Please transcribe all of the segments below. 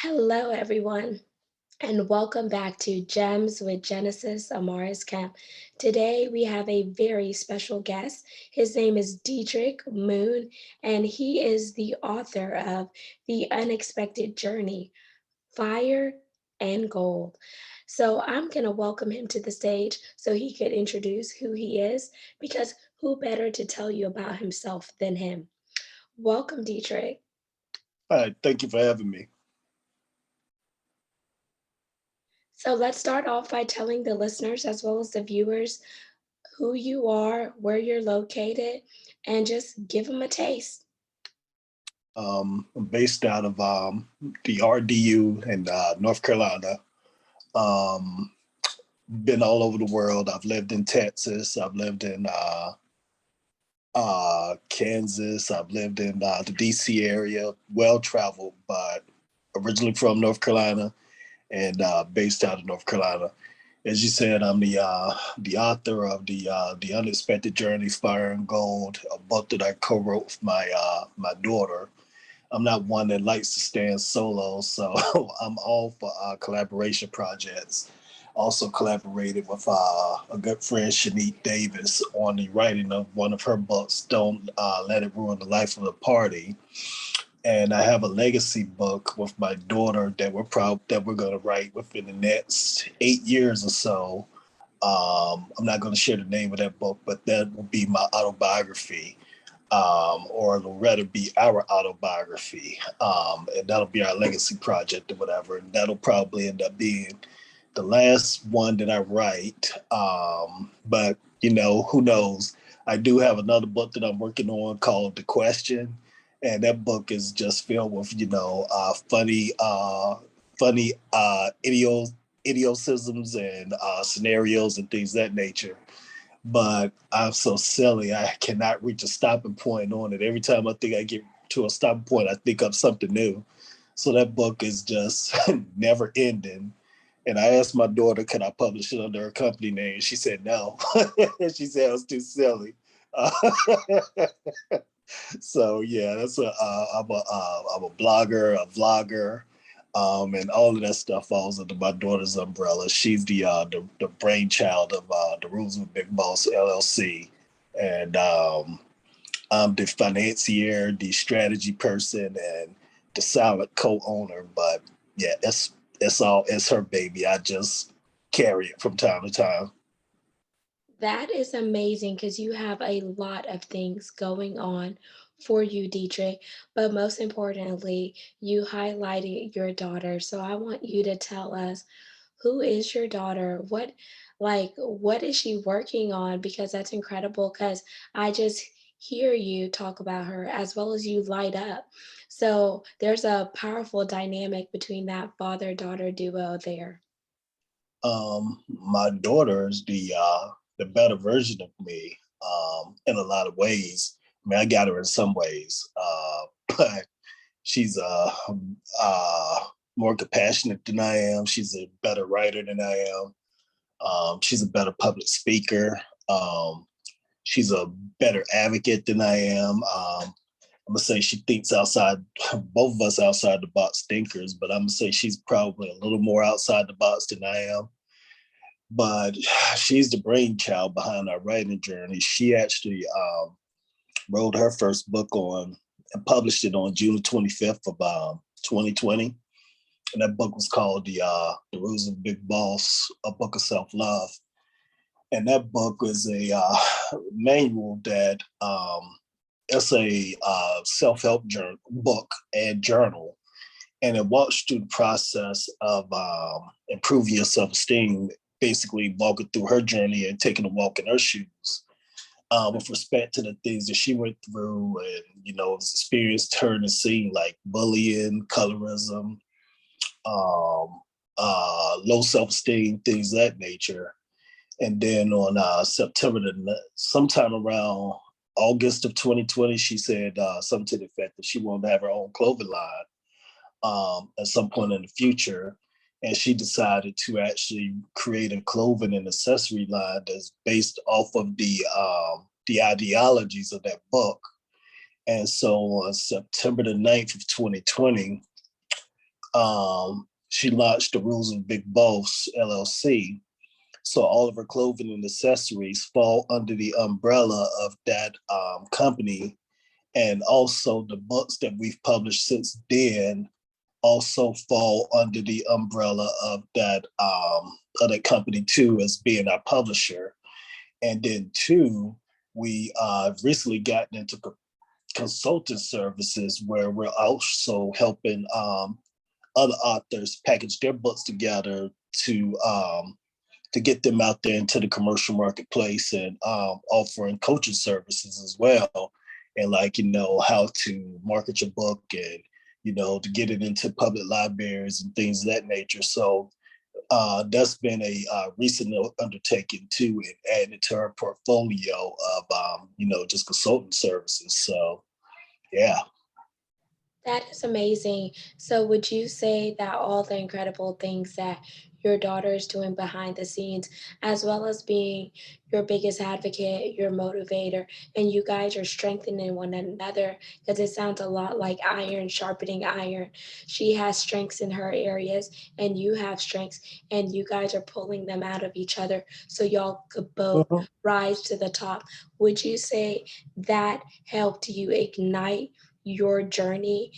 Hello, everyone, and welcome back to Gems with Genesis Amaris Kemp. Today, we have a very special guest. His name is Dedrick Moone, and he is the author of The Unexpected Journey, Fire and Gold. So, I'm going to welcome him to the stage so he could introduce who he is, because who better to tell you about himself than him? Welcome, Dedrick. All right, thank you for having me. So let's start off by telling the listeners as well as the viewers who you are, where you're located, and just give them a taste. I'm based out of the RDU in North Carolina. Um, been all over the world. I've lived in Texas. I've lived in Kansas. I've lived in the DC area. Well traveled, but originally from North Carolina and based out of North Carolina. As you said, I'm the author of the Unexpected Journey, Fire and Gold, a book that I co-wrote with my daughter. I'm not one that likes to stand solo, so I'm all for collaboration projects. Also collaborated with a good friend, Shanique Davis, on the writing of one of her books, Don't Let It Ruin the Life of the Party. And I have a legacy book with my daughter that we're going to write within the next 8 years or so. I'm not going to share the name of that book, but that will be my autobiography, or it'll rather be our autobiography, and that'll be our legacy project or whatever. And that'll probably end up being the last one that I write. But who knows? I do have another book that I'm working on called The Question, and that book is just filled with funny idiosyncrasies and scenarios and things of that nature. But I'm so silly, I cannot reach a stopping point on it. Every time I think I get to a stopping point, I think of something new. So that book is just never ending. And I asked my daughter, could I publish it under her company name? She said no. She said it was too silly. Uh, so yeah, I'm a blogger, a vlogger, and all of that stuff falls under my daughter's umbrella. She's the brainchild of the Rules of Big Boss LLC, and I'm the financier, the strategy person, and the silent co-owner. But yeah, it's her baby. I just carry it from time to time. That is amazing because you have a lot of things going on for you, Dietrich. But most importantly, you highlighted your daughter. So I want you to tell us, who is your daughter? What is she working on? Because that's incredible because I just hear you talk about her as well as you light up. So there's a powerful dynamic between that father-daughter duo there. My daughter is the better version of me, in a lot of ways. I mean, I got her in some ways, but she's uh, more compassionate than I am. She's a better writer than I am. She's a better public speaker. She's a better advocate than I am. I'm gonna say she thinks outside, both of us outside the box thinkers, but I'm gonna say she's probably a little more outside the box than I am. But she's the brainchild behind our writing journey. She actually wrote her first book on and published it on June 25th of 2020. And that book was called the Rules of Big Boss, a book of self-love. And that book was a manual that it's a self-help book and journal, and it walks through the process of improving your self-esteem, basically walking through her journey and taking a walk in her shoes, with respect to the things that she went through and, experienced her and seen, like bullying, colorism, low self-esteem, things of that nature. And then on sometime around August of 2020, she said something to the effect that she wanted to have her own clothing line at some point in the future. And she decided to actually create a clothing and accessory line that's based off of the ideologies of that book. And so on September the 9th of 2020, she launched the Rules of Big Boss LLC. So all of her clothing and accessories fall under the umbrella of that company. And also the books that we've published since then also fall under the umbrella of that company too, as being our publisher. And then two, we recently gotten into consulting services where we're also helping other authors package their books together to get them out there into the commercial marketplace, and offering coaching services as well. And like, how to market your book, and, to get it into public libraries and things of that nature. So that's been a recent undertaking too, and adding it to our portfolio of, just consulting services. So, yeah. That is amazing. So, would you say that all the incredible things that your daughter is doing behind the scenes, as well as being your biggest advocate, your motivator, and you guys are strengthening one another? Because it sounds a lot like iron sharpening iron. She has strengths in her areas, and you have strengths, and you guys are pulling them out of each other so y'all could both Mhm. rise to the top. Would you say that helped you ignite your journey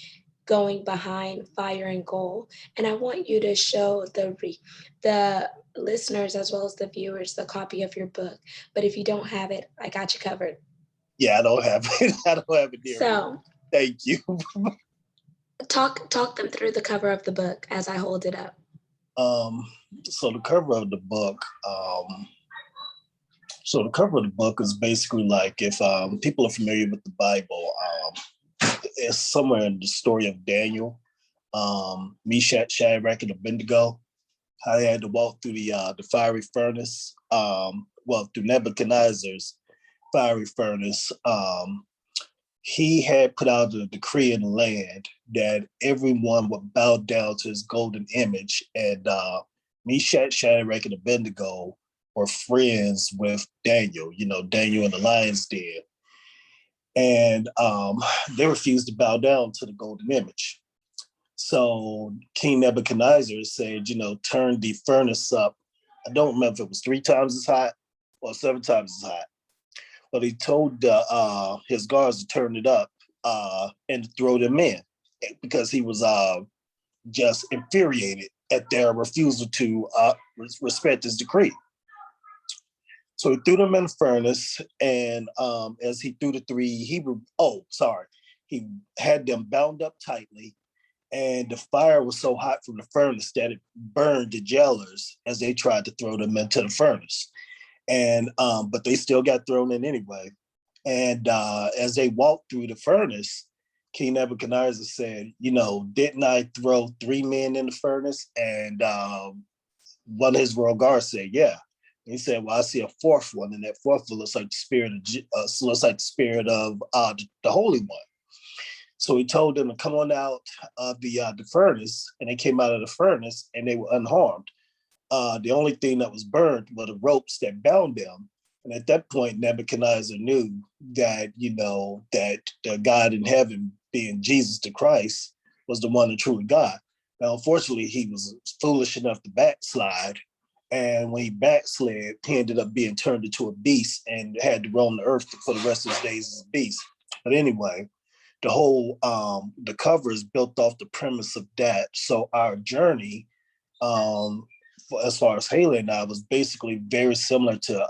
going behind fire and gold? And I want you to show the listeners as well as the viewers the copy of your book. But if you don't have it, I got you covered. Yeah, I don't have it. I don't have it near me. So Thank you. talk them through the cover of the book as I hold it up. Um, so the cover of the book, is basically like, if people are familiar with the Bible, it's somewhere in the story of Daniel, Meshach, Shadrach, and Abednego, how they had to walk through the fiery furnace, through Nebuchadnezzar's fiery furnace. He had put out a decree in the land that everyone would bow down to his golden image. And Meshach, Shadrach, and Abednego were friends with Daniel, Daniel in the lion's den. And they refused to bow down to the golden image. So King Nebuchadnezzar said, turn the furnace up. I don't remember if it was 3 times as hot or 7 times as hot, but he told his guards to turn it up and throw them in, because he was just infuriated at their refusal to respect his decree. So he threw them in the furnace, and as he threw the 3 Hebrew, he had them bound up tightly, and the fire was so hot from the furnace that it burned the jailers as they tried to throw them into the furnace. And but they still got thrown in anyway. And as they walked through the furnace, King Nebuchadnezzar said, didn't I throw 3 men in the furnace? And one of his royal guards said, yeah. And he said, well, I see a 4th one, and that 4th one looks like the spirit of the Holy One. So he told them to come on out of the furnace, and they came out of the furnace, and they were unharmed. The only thing that was burned were the ropes that bound them. And at that point, Nebuchadnezzar knew that, that the God in heaven, being Jesus the Christ, was the one and true God. Now, unfortunately, he was foolish enough to backslide. And when he backslid, he ended up being turned into a beast and had to roam the earth for the rest of his days as a beast. But anyway, the whole, the cover is built off the premise of that. So our journey, as far as Haley and I, was basically very similar to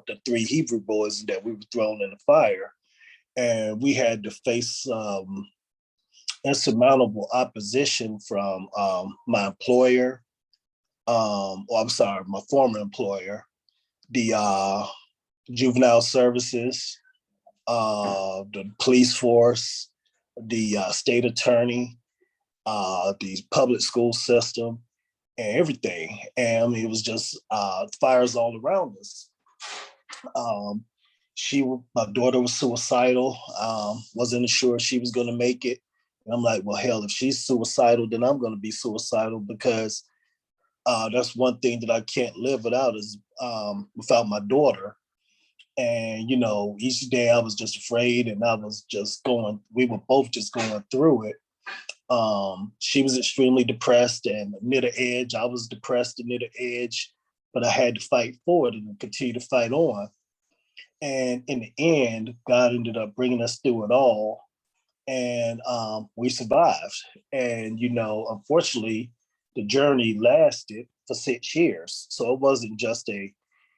the 3 Hebrew boys that we were thrown in the fire. And we had to face insurmountable opposition from my employer, my former employer, the juvenile services, the police force, the state attorney, the public school system, and everything. And I mean, it was just fires all around us. My daughter was suicidal, wasn't sure she was going to make it. And I'm like, well, hell, if she's suicidal, then I'm going to be suicidal, because that's one thing that I can't live without, is without my daughter. And, each day I was just afraid, and we were both just going through it. She was extremely depressed and near the edge. I was depressed and near the edge, but I had to fight forward and continue to fight on. And in the end, God ended up bringing us through it all, and we survived. And unfortunately, the journey lasted for 6 years, so it wasn't just a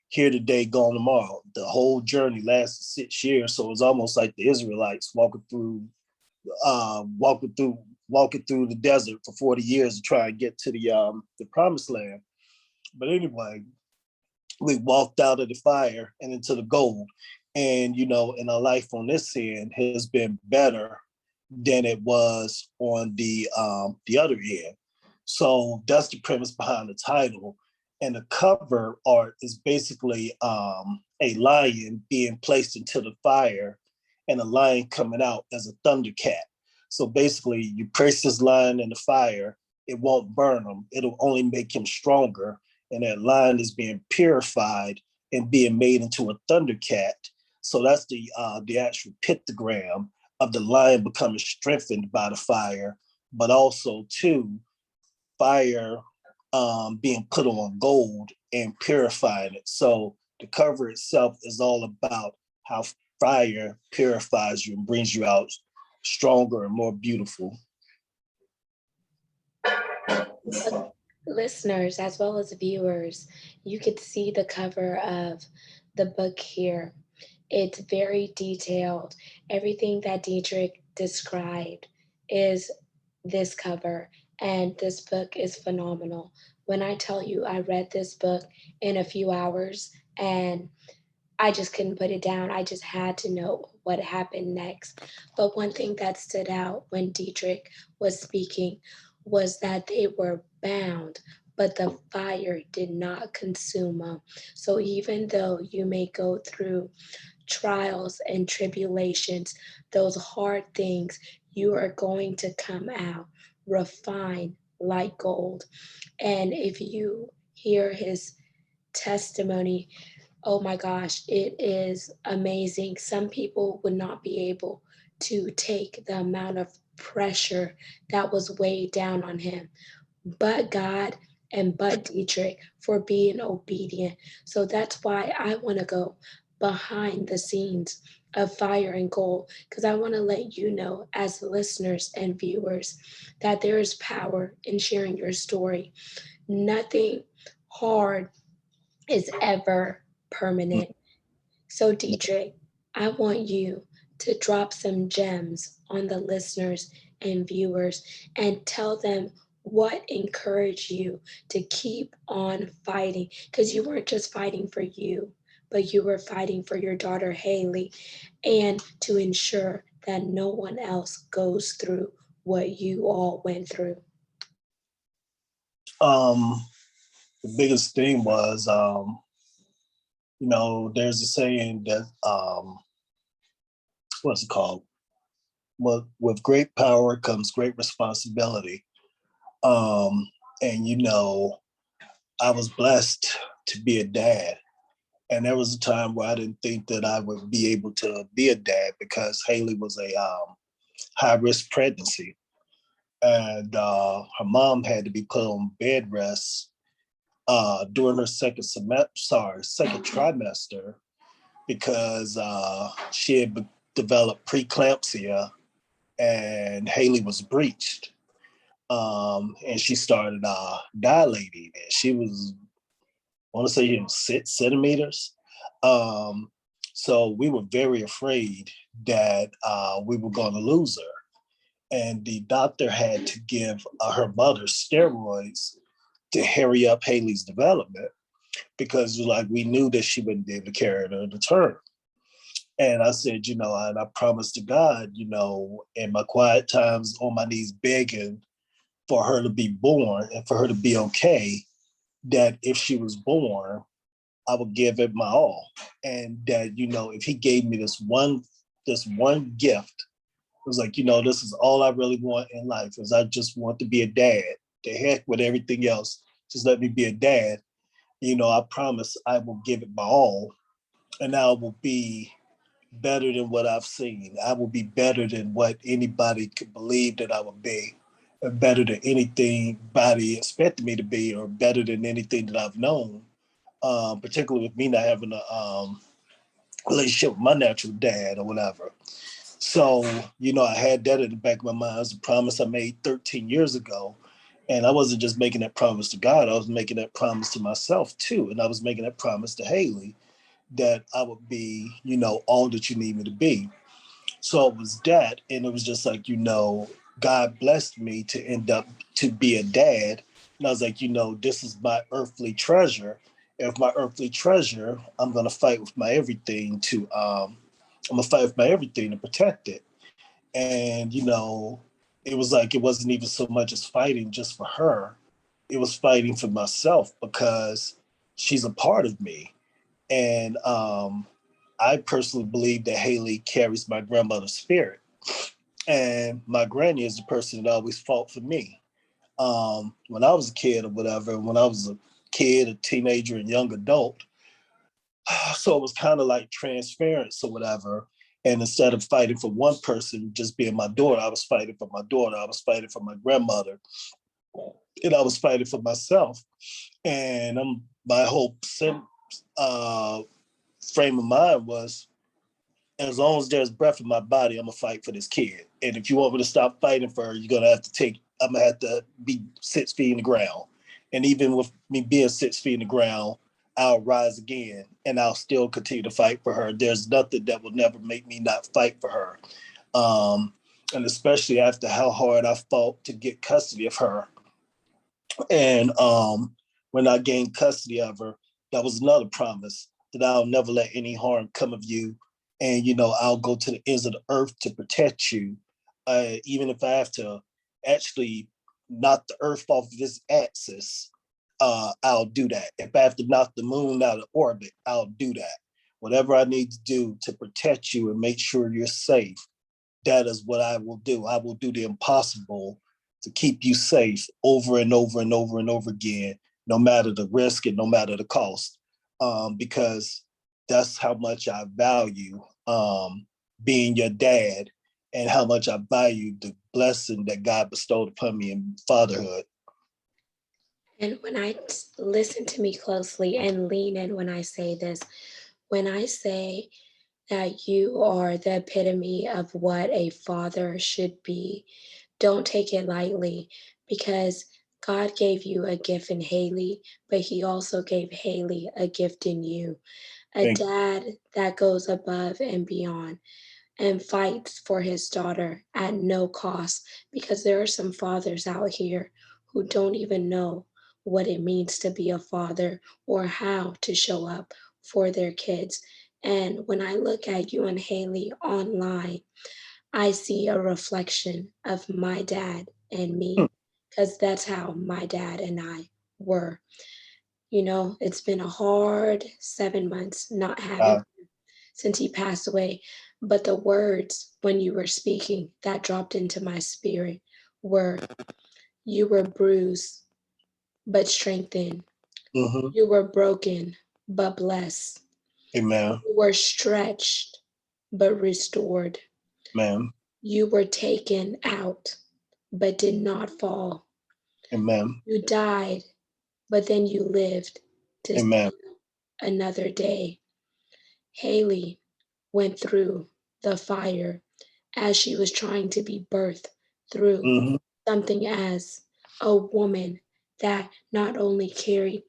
here today, gone tomorrow. The whole journey lasted 6 years, so it was almost like the Israelites uh, walking through walking through the desert for 40 years to try and get to the promised land. But anyway, we walked out of the fire and into the gold. And and our life on this end has been better than it was on the other end. So that's the premise behind the title. And the cover art is basically a lion being placed into the fire and a lion coming out as a thundercat. So basically, you place this lion in the fire, it won't burn him. It'll only make him stronger. And that lion is being purified and being made into a thundercat. So that's the actual pictogram of the lion becoming strengthened by the fire, but also too fire being put on gold and purifying it. So the cover itself is all about how fire purifies you and brings you out stronger and more beautiful. Listeners, as well as viewers, you could see the cover of the book here. It's very detailed. Everything that Dedrick described is this cover, and this book is phenomenal. When I tell you I read this book in a few hours and I just couldn't put it down. I just had to know what happened next. But one thing that stood out when Dedrick was speaking was that they were bound, but the fire did not consume them. So even though you may go through trials and tribulations, those hard things, you are going to come out refined like gold. And if you hear his testimony, oh my gosh, it is amazing. Some people would not be able to take the amount of pressure that was weighed down on him, but God and but Dedrick for being obedient. So that's why I want to go behind the scenes of Fire and Gold, because I want to let you know, as listeners and viewers, that there is power in sharing your story. Nothing hard is ever permanent. So, Dedrick, I want you to drop some gems on the listeners and viewers and tell them what encouraged you to keep on fighting, because you weren't just fighting for you, but you were fighting for your daughter Haley and to ensure that no one else goes through what you all went through. Um, the biggest thing was, there's a saying that, what's it called? Well, with great power comes great responsibility. Um, and, I was blessed to be a dad. And there was a time where I didn't think that I would be able to be a dad because Haley was a high risk pregnancy. And her mom had to be put on bed rest during her second trimester because she had developed preeclampsia and Haley was breached. And she started dilating. And she was, I want to say, 6 centimeters. Um, so we were very afraid that we were going to lose her. And the doctor had to give her mother steroids to hurry up Haley's development because like we knew that she wouldn't be able to carry her to term. And I said, and I promised to God, in my quiet times on my knees begging for her to be born and for her to be okay, that if she was born, I would give it my all. And that, if he gave me this one gift, it was like, this is all I really want in life is I just want to be a dad. The heck with everything else. Just let me be a dad. I promise I will give it my all. And I will be better than what I've seen. I will be better than what anybody could believe that I would be. better than anything body expected me to be, or better than anything that I've known. Particularly with me not having a relationship with my natural dad or whatever. So, I had that in the back of my mind. It was a promise I made 13 years ago. And I wasn't just making that promise to God, I was making that promise to myself too. And I was making that promise to Haley that I would be, all that you need me to be. So it was that. And it was just like, God blessed me to end up to be a dad. And I was like, this is my earthly treasure. If my earthly treasure, I'm gonna fight with my everything to protect it. And it was like it wasn't even so much as fighting just for her. It was fighting for myself because she's a part of me. And I personally believe that Haley carries my grandmother's spirit. And my granny is the person that always fought for me. When I was a kid or whatever, when I was a kid, a teenager, and young adult, so it was kind of like transference or whatever. And instead of fighting for one person just being my daughter, I was fighting for my daughter. I was fighting for my grandmother, and I was fighting for myself. And my whole uh, frame of mind was, as long as there's breath in my body, I'm gonna fight for this kid. And if you want me to stop fighting for her, I'm gonna have to be 6 feet in the ground. And even with me being 6 feet in the ground, I'll rise again and I'll still continue to fight for her. There's nothing that will never make me not fight for her. Um, and especially after how hard I fought to get custody of her. And when I gained custody of her, that was another promise that I'll never let any harm come of you. And, I'll go to the ends of the earth to protect you. Even if I have to actually knock the earth off of this axis, I'll do that. If I have to knock the moon out of orbit, I'll do that. Whatever I need to do to protect you and make sure you're safe, that is what I will do. I will do the impossible to keep you safe over and over and over and over again, no matter the risk and no matter the cost, because that's how much I value being your dad and how much I value the blessing that God bestowed upon me in fatherhood. And when listen to me closely and lean in when I say this, when I say that you are the epitome of what a father should be, don't take it lightly, because God gave you a gift in Haley, but He also gave Haley a gift in you. A Thank dad that goes above and beyond and fights for his daughter at no cost, because there are some fathers out here who don't even know what it means to be a father or how to show up for their kids. And when I look at you and Haley online, I see a reflection of my dad and you. me, because that's how my dad and I were. It's been a hard 7 months not having Uh, since he passed away. But the words when you were speaking that dropped into my spirit were, you were bruised, but strengthened. mm-hmm. You were broken, but blessed. Amen. You were stretched, but restored. Amen. You were taken out, but did not fall. Amen. You died, but then you lived to Amen. see another day. Haley went through the fire as she was trying to be birthed through Mm-hmm. something as a woman that not only carried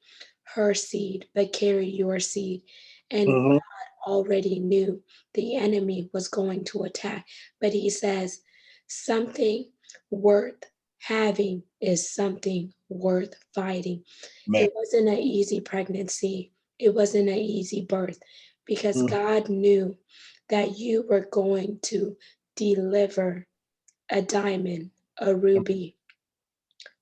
her seed, but carried your seed. And Mm-hmm. already knew the enemy was going to attack. But he says, something worth having is something worth fighting. Amen. It wasn't an easy pregnancy, it wasn't an easy birth, because Mm-hmm. God knew that you were going to deliver a diamond, a ruby,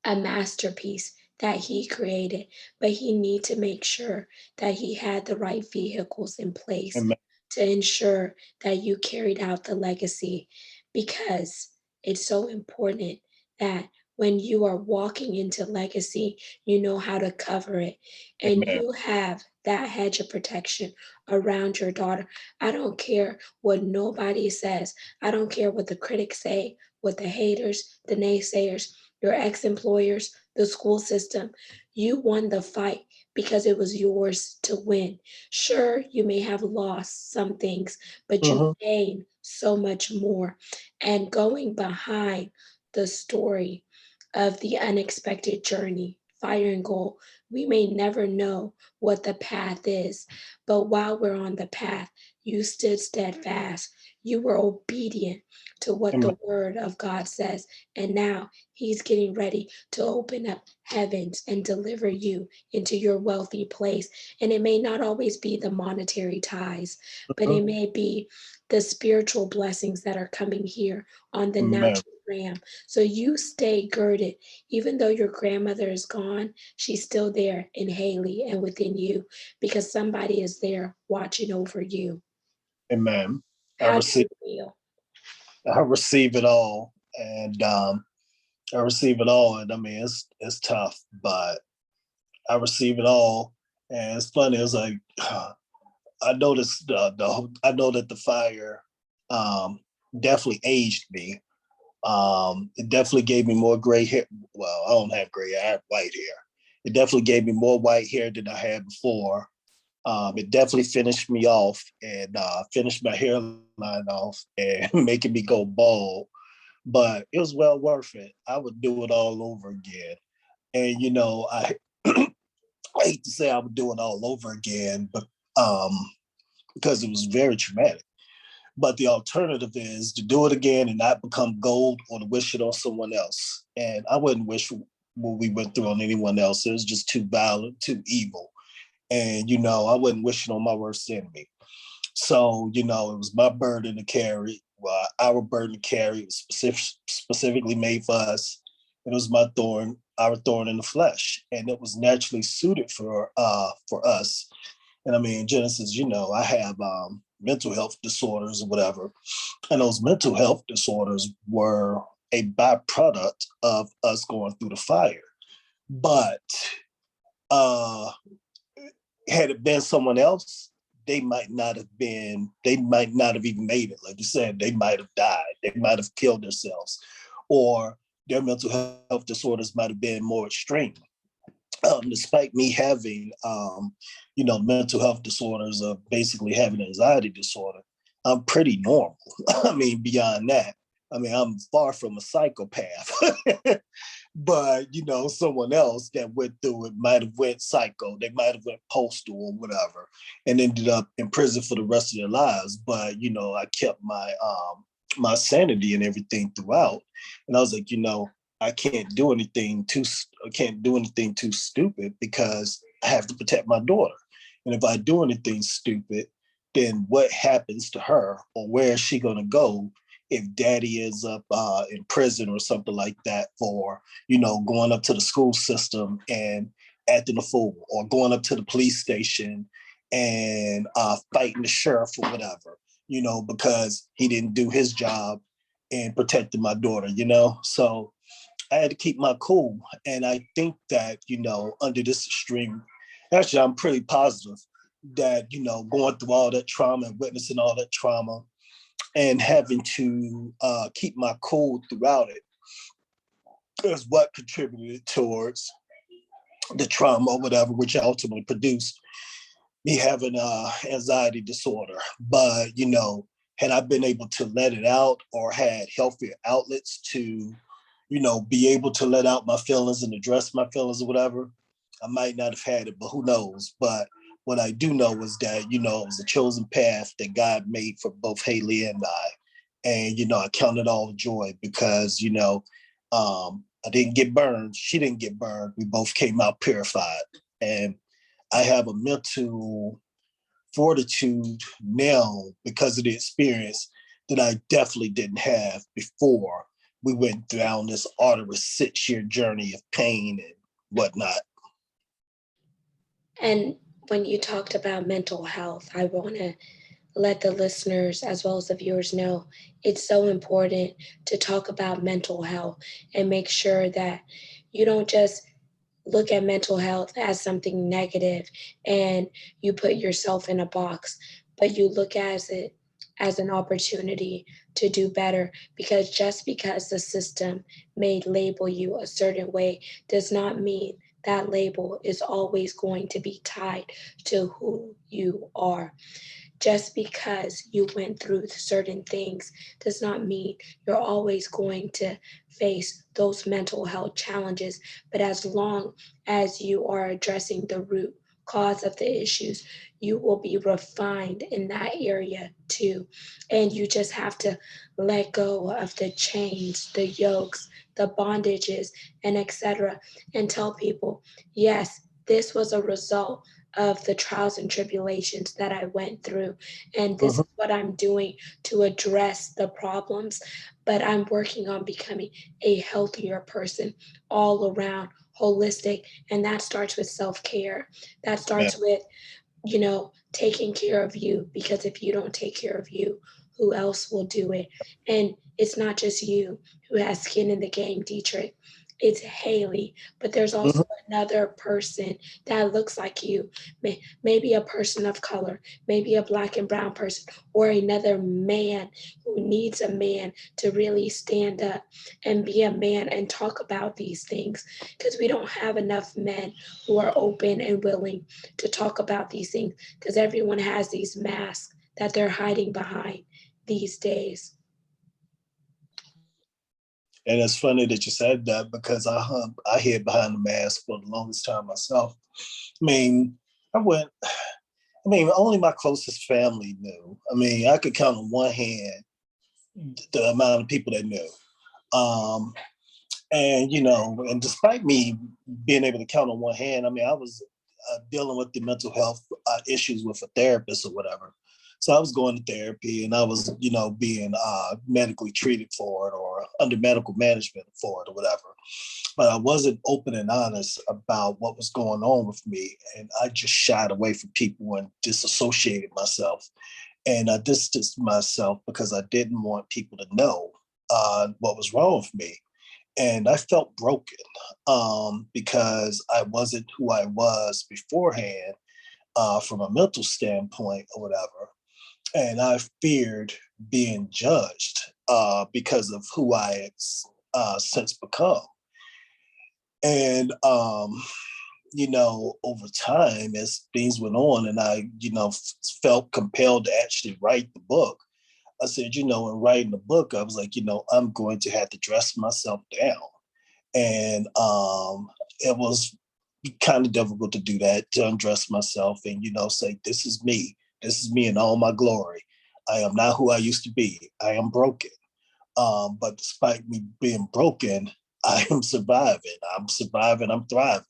a masterpiece that he created, but he need to make sure that he had the right vehicles in place Amen. to ensure that you carried out the legacy, because it's so important that when you are walking into legacy, you know how to cover it, and Amen. you have that hedge of protection around your daughter. I don't care what nobody says. I don't care what the critics say, what the haters, the naysayers. your ex-employers, the school system. You won the fight because it was yours to win. Sure, you may have lost some things, but you Hmm. gained so much more. And going behind the story of the unexpected journey, fire and goal, we may never know what the path is, but while we're on the path, you stood steadfast. You were obedient to what Amen. the word of God says. And now he's getting ready to open up heavens and deliver you into your wealthy place. And it may not always be the monetary ties, but it may be the spiritual blessings that are coming here on the Amen. natural realm. So you stay girded. Even though your grandmother is gone, she's still there in Haley and within you because somebody is there watching over you. Amen. I How do receive you feel? I receive it all. And I receive it all. And I mean it's tough, but I receive it all. And it's funny, it's like I noticed I know that the fire um definitely aged me. It definitely gave me more gray hair. Well, I don't have gray hair, I have white hair. It definitely gave me more white hair than I had before. It definitely finished me off and finished my hairline off and making me go bald. But it was well worth it. I would do it all over again. And I hate to say I would do it all over again, but um, because it was very traumatic. But the alternative is to do it again and not become gold or to wish it on someone else. And I wouldn't wish what we went through on anyone else. It was just too violent, too evil. And, I wouldn't wish it on my worst enemy. So, it was my burden to carry. Well, our burden to carry. It was specifically made for us. It was our thorn in the flesh. And it was naturally suited for us. And I mean, Genesis, I have mental health disorders or whatever. And those mental health disorders were a byproduct of us going through the fire. But uh, had it been someone else, they might not have even made it. Like you said, they might have died. They might have killed themselves. Or their mental health disorders might have been more extreme. Despite me having, mental health disorders of basically having an anxiety disorder, I'm pretty normal. I mean, beyond that, I mean, I'm far from a psychopath. But someone else that went through it might have went psycho. They might have went postal or whatever, and ended up in prison for the rest of their lives. But I kept my sanity and everything throughout, and I was like, I can't do anything too stupid because I have to protect my daughter. And if I do anything stupid, then what happens to her or where is she going to go if daddy is up in prison or something like that for, going up to the school system and acting a fool or going up to the police station and fighting the sheriff or whatever, because he didn't do his job in protecting my daughter. So I had to keep my cool. And I think that, under this extreme, actually, I'm pretty positive that, going through all that trauma and witnessing all that trauma and having to keep my cool throughout it is what contributed towards the trauma or whatever, which ultimately produced me having anxiety disorder. But, had I been able to let it out or had healthier outlets to, be able to let out my feelings and address my feelings or whatever, I might not have had it, but who knows? But what I do know is that, it was a chosen path that God made for both Haley and I. And, I counted all joy because, I didn't get burned. She didn't get burned. We both came out purified. And I have a mental fortitude now because of the experience that I definitely didn't have before we went down this arduous 6-year journey of pain and whatnot. And when you talked about mental health, I want to let the listeners as well as the viewers know it's so important to talk about mental health and make sure that you don't just look at mental health as something negative and you put yourself in a box, but you look at it as an opportunity to do better, because just because the system may label you a certain way does not mean that label is always going to be tied to who you are. Just because you went through certain things does not mean you're always going to face those mental health challenges. But as long as you are addressing the root cause of the issues, you will be refined in that area too. And you just have to let go of the chains, the yokes, the bondages, and etc. and tell people, yes, this was a result of the trials and tribulations that I went through. And this Mhm. is what I'm doing to address the problems. But I'm working on becoming a healthier person all around, holistic. And that starts with self care. That Man. starts with, taking care of you, because if you don't take care of you, who else will do it? And it's not just you who has skin in the game, Dietrich. It's Haley, but there's Mhm. also another person that looks like you, maybe a person of color, maybe a black and brown person, or another man who needs a man to really stand up and be a man and talk about these things, because we don't have enough men who are open and willing to talk about these things, because everyone has these masks that they're hiding behind these days. And it's funny that you said that because I hid behind the mask for the longest time myself. I mean, I went, only my closest family knew. I could count on one hand the amount of people that knew. Um, and despite me being able to count on one hand, I was dealing with the mental health issues with a therapist or whatever. So I was going to therapy and I was, being medically treated for it or under medical management for it or whatever. But I wasn't open and honest about what was going on with me. And I just shied away from people and disassociated myself. And I distanced myself because I didn't want people to know what was wrong with me. And I felt broken because I wasn't who I was beforehand from a mental standpoint or whatever. And I feared being judged because of who I since become. And, over time, as things went on and I, felt compelled to actually write the book, I said, in writing the book, I was like, I'm going to have to dress myself down. And it was kind of difficult to do that, to undress myself and, say, this is me. This is me in all my glory. I am not who I used to be. I am broken. But despite me being broken, I am surviving. I'm surviving. I'm thriving.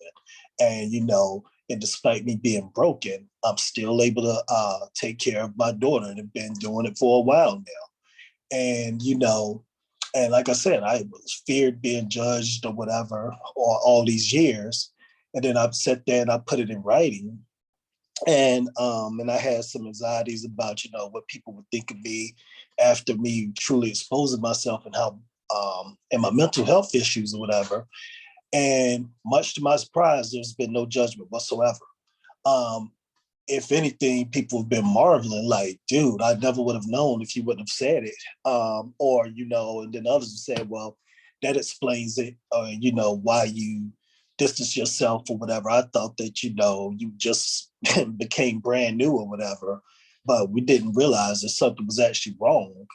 And, and despite me being broken, I'm still able to take care of my daughter and have been doing it for a while now. And, and like I said, I was feared being judged or whatever, or all these years. And then I sat there and I put it in writing. And I had some anxieties about, what people would think of me after me truly exposing myself and how and my mental health issues or whatever. And much to my surprise, there's been no judgment whatsoever. Um, if anything, people have been marveling, like, dude, I never would have known if you wouldn't have said it. And then others have said, well, that explains it, or, why you distance yourself or whatever. I thought that, you just became brand new or whatever, but we didn't realize that something was actually wrong.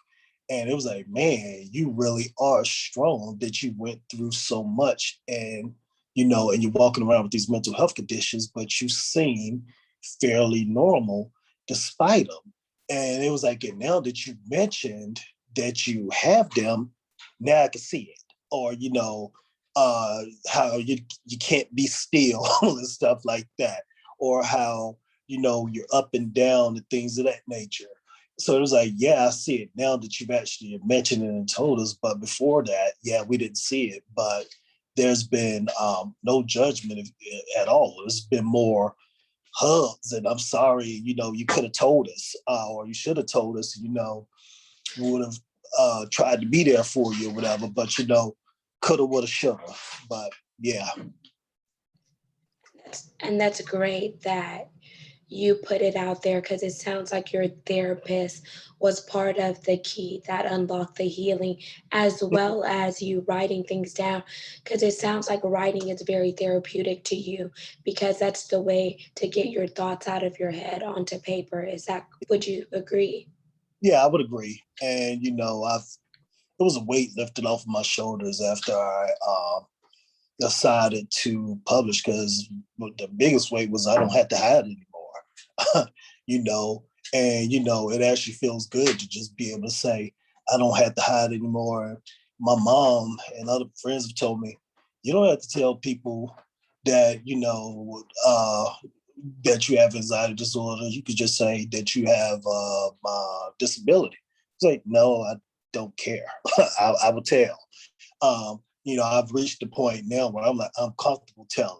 And it was like, man, you really are strong that you went through so much and you're walking around with these mental health conditions, but you seem fairly normal despite them. And it was like, and now that you mentioned that you have them, now I can see it. Or, how you can't be still and stuff like that. Or how, you're up and down and things of that nature. So it was like, yeah, I see it now that you've actually mentioned it and told us. But before that, yeah, we didn't see it. But there's been no judgment at all. It's been more hugs and I'm sorry, you could have told us or you should have told us, we would have tried to be there for you or whatever, but, coulda, woulda, shoulda. But yeah. And that's great that you put it out there because it sounds like your therapist was part of the key that unlocked the healing, as well as you writing things down, because it sounds like writing is very therapeutic to you because that's the way to get your thoughts out of your head onto paper. Would you agree? Yeah, I would agree. And it was a weight lifted off of my shoulders after I decided to publish, because the biggest weight was I don't have to hide anymore. you know, and it actually feels good to just be able to say I don't have to hide anymore. My mom and other friends have told me you don't have to tell people that that you have anxiety disorder. You could just say that you have disability. It's like, no, I don't care. I will tell. I've reached the point now where I'm like, I'm comfortable telling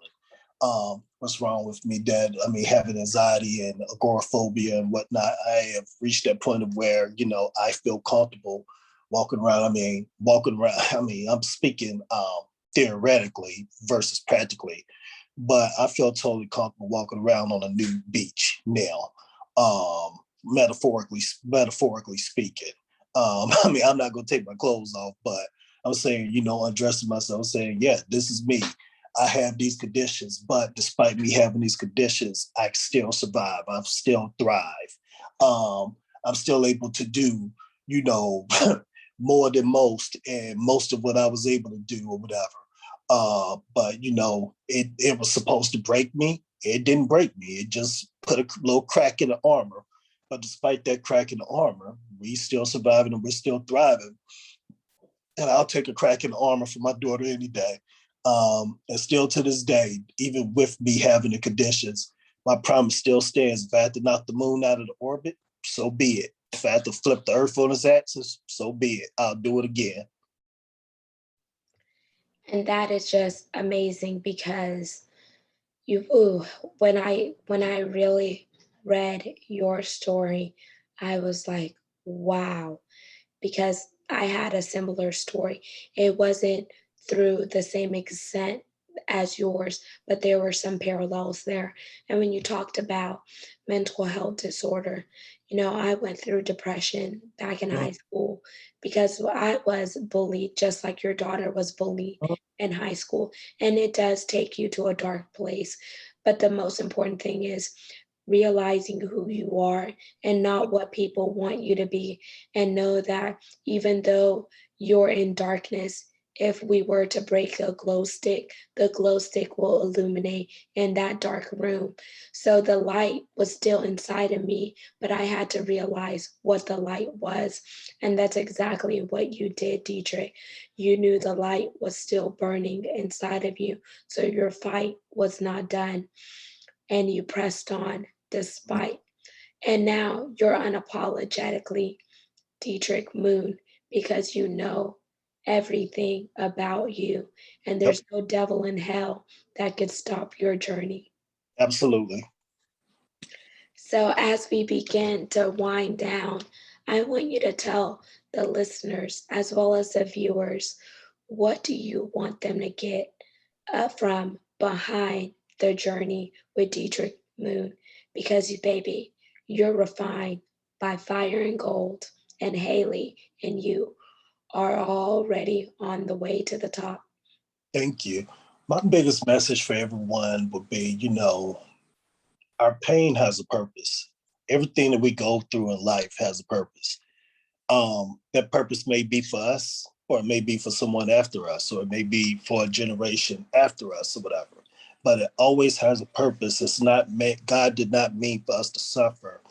what's wrong with me, that having anxiety and agoraphobia and whatnot. I have reached that point of where, I feel comfortable walking around. I'm speaking theoretically versus practically, but I feel totally comfortable walking around on a nude beach now, metaphorically speaking. I'm not going to take my clothes off, but I'm saying, undressing myself, saying, yeah, this is me. I have these conditions, but despite me having these conditions, I still survive. I still thrive. I'm still able to do, more than most, and most of what I was able to do or whatever. But it was supposed to break me. It didn't break me. It just put a little crack in the armor. But despite that crack in the armor, we still surviving and we're still thriving. And I'll take a crack in the armor for my daughter any day. And still to this day, even with me having the conditions, my promise still stands. If I had to knock the moon out of the orbit, so be it. If I had to flip the earth on its axis, so be it. I'll do it again. And that is just amazing because ooh, when I really read your story, I was like, wow, because I had a similar story. It wasn't through the same extent as yours, but there were some parallels there. And when you talked about mental health disorder, I went through depression back in high school because I was bullied just like your daughter was bullied in high school. And it does take you to a dark place. But the most important thing is realizing who you are and not what people want you to be, and know that even though you're in darkness, if we were to break the glow stick will illuminate in that dark room. So the light was still inside of me, but I had to realize what the light was. And that's exactly what you did, Dedrick. You knew the light was still burning inside of you, so your fight was not done, and you pressed on despite. And now you're unapologetically Dedrick Moone because you know everything about you, and Yep, there's no devil in hell that could stop your journey. absolutely. So, as we begin to wind down, I want you to tell the listeners as well as the viewers, what do you want them to get from behind their journey with Dedrick Moone? Because, baby, you're refined by fire and gold, and Haley and you are already on the way to the top. Thank you. My biggest message for everyone would be, our pain has a purpose. Everything that we go through in life has a purpose. That purpose may be for us, or it may be for someone after us, or it may be for a generation after us, or whatever. But it always has a purpose. It's not meant, God did not mean for us to suffer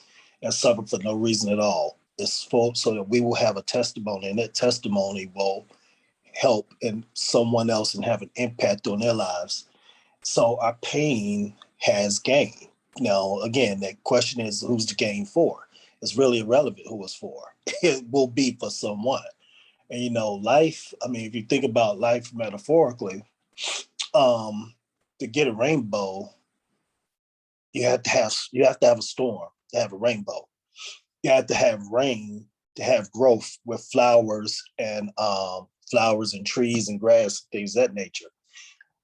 and suffer for no reason at all. It's for so that we will have a testimony, and that testimony will help in someone else and have an impact on their lives. So our pain has gain. Now, again, that question is who's the gain for? It's really irrelevant who it's for. It will be for someone. And life, if you think about life metaphorically, to get a rainbow, you have to have a storm to have a rainbow. You have to have rain to have growth with flowers and trees and grass, things of that nature.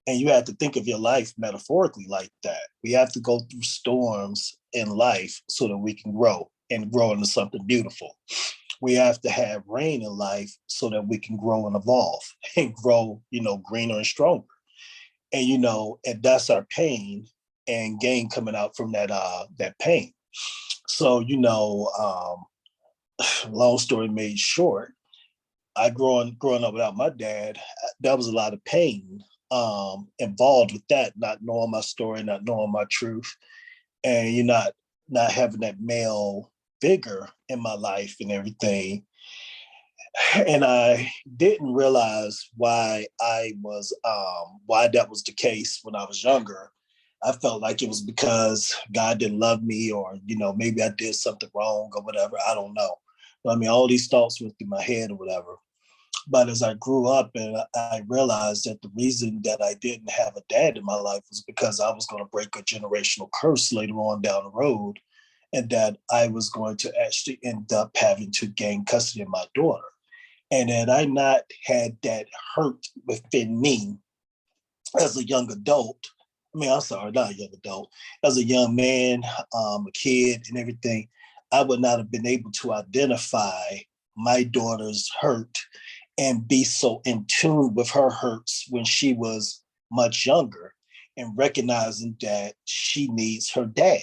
And you have to think of your life metaphorically like that. We have to go through storms in life so that we can grow and grow into something beautiful. We have to have rain in life so that we can grow and evolve and grow, greener and stronger. And, and that's our pain and gain coming out from that pain. So, long story made short, growing up without my dad, that was a lot of pain involved with that, not knowing my story, not knowing my truth, and you're not having that male figure in my life and everything. And I didn't realize why that was the case when I was younger. I felt like it was because God didn't love me, or maybe I did something wrong or whatever. I don't know. But I mean, all these thoughts went through my head or whatever. But as I grew up, and I realized that the reason that I didn't have a dad in my life was because I was going to break a generational curse later on down the road, and that I was going to actually end up having to gain custody of my daughter. And had I not had that hurt within me as a young adult, I'm sorry, not a young adult, as a young man, a kid and everything, I would not have been able to identify my daughter's hurt and be so in tune with her hurts when she was much younger, and recognizing that she needs her dad.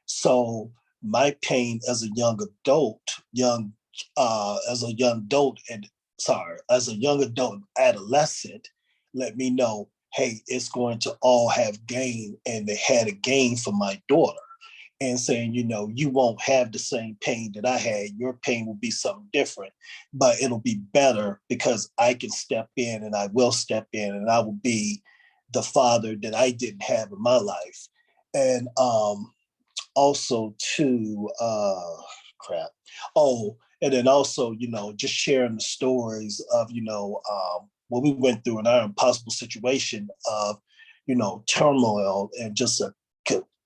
So my pain as a young adult, as a young adult adolescent, let me know, hey, it's going to all have gain, and they had a gain for my daughter. And saying, you won't have the same pain that I had. Your pain will be something different, but it'll be better because I can step in, and I will step in, and I will be the father that I didn't have in my life. And also too, crap. Oh, and then also, just sharing the stories of, what we went through in our impossible situation of, turmoil, and just a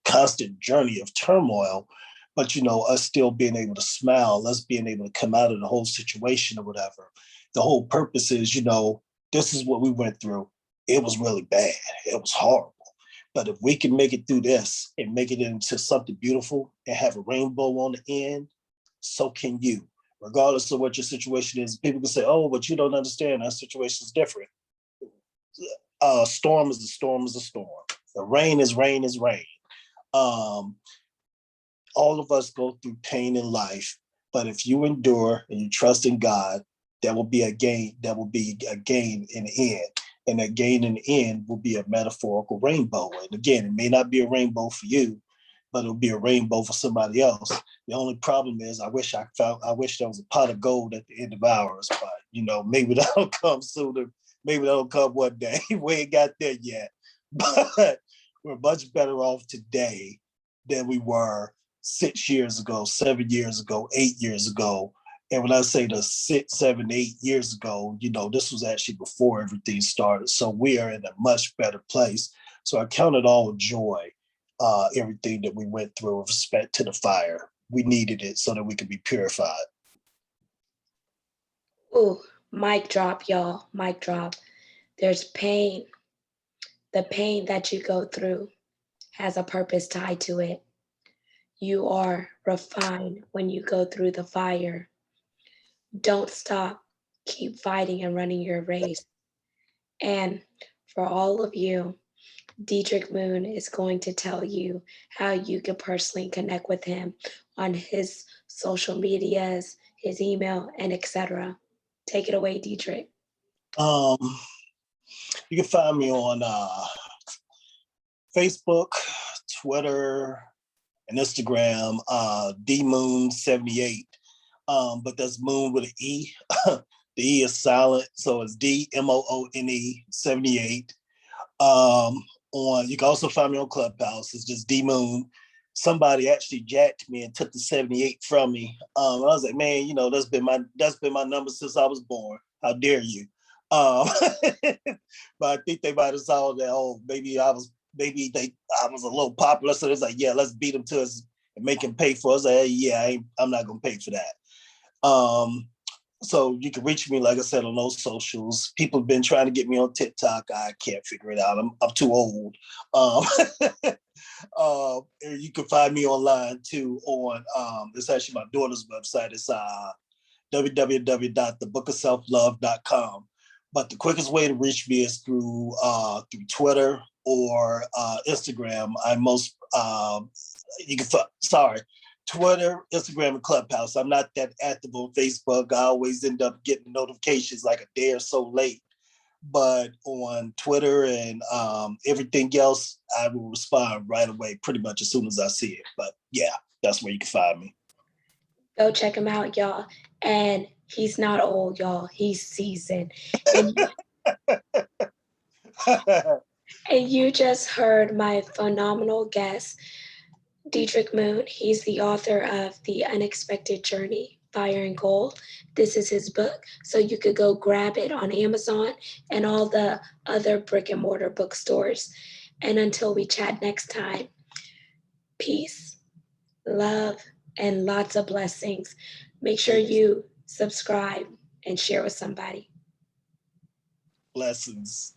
constant journey of turmoil, but us still being able to smile, us being able to come out of the whole situation or whatever. The whole purpose is, this is what we went through. It was really bad. It was horrible. But if we can make it through this and make it into something beautiful and have a rainbow on the end, so can you. Regardless of what your situation is, people can say, oh, but you don't understand. Our situation is different. Storm is a storm is a storm. The rain is rain is rain. All of us go through pain in life, but if you endure and you trust in God, there will be a gain. There will be a gain in the end, and that gain in the end will be a metaphorical rainbow. And again, it may not be a rainbow for you, but it'll be a rainbow for somebody else. The only problem is, I wish there was a pot of gold at the end of ours, but maybe that'll come sooner. Maybe that'll come one day. We ain't got there yet, but we're much better off today than we were 6 years ago, 7 years ago, 8 years ago. And when I say the 6, 7, 8 years ago, this was actually before everything started. So we are in a much better place. So I count it all joy, everything that we went through with respect to the fire. We needed it so that we could be purified. Ooh, mic drop, y'all. Mic drop. There's pain. The pain that you go through has a purpose tied to it. You are refined when you go through the fire. Don't stop. Keep fighting and running your race. And for all of you, Dedrick Moone is going to tell you how you can personally connect with him on his social medias, his email, and etc. Take it away, Dedrick. You can find me on Facebook, Twitter, and Instagram, dmoon78. But that's Moon with an E. The E is silent, so it's DMOONE 78. You can also find me on Clubhouse. It's just D Moon. Somebody actually jacked me and took the 78 from me. And I was like, man, that's been my number since I was born. How dare you? But I think they might have saw that. Oh, I was a little popular, so it's like, yeah, let's beat him to us and make him pay for us. Like, hey, yeah, I'm not gonna pay for that. So you can reach me, like I said, on those socials. People have been trying to get me on TikTok. I can't figure it out. I'm too old. Um, you can find me online too on, it's actually my daughter's website. It's www.thebookofselflove.com. But the quickest way to reach me is through Twitter or Instagram. I most you can sorry, Twitter, Instagram, and Clubhouse. I'm not that active on Facebook. I always end up getting notifications like a day or so late. But on Twitter and everything else, I will respond right away, pretty much as soon as I see it. But yeah, that's where you can find me. Go check him out, y'all. And he's not old, y'all. He's seasoned. And and you just heard my phenomenal guest, Dedrick Moone. He's the author of The Unexpected Journey, Fire and Gold. This is his book, so you could go grab it on Amazon and all the other brick and mortar bookstores. And until we chat next time, peace, love, and lots of blessings. Make sure you subscribe and share with somebody. Blessings.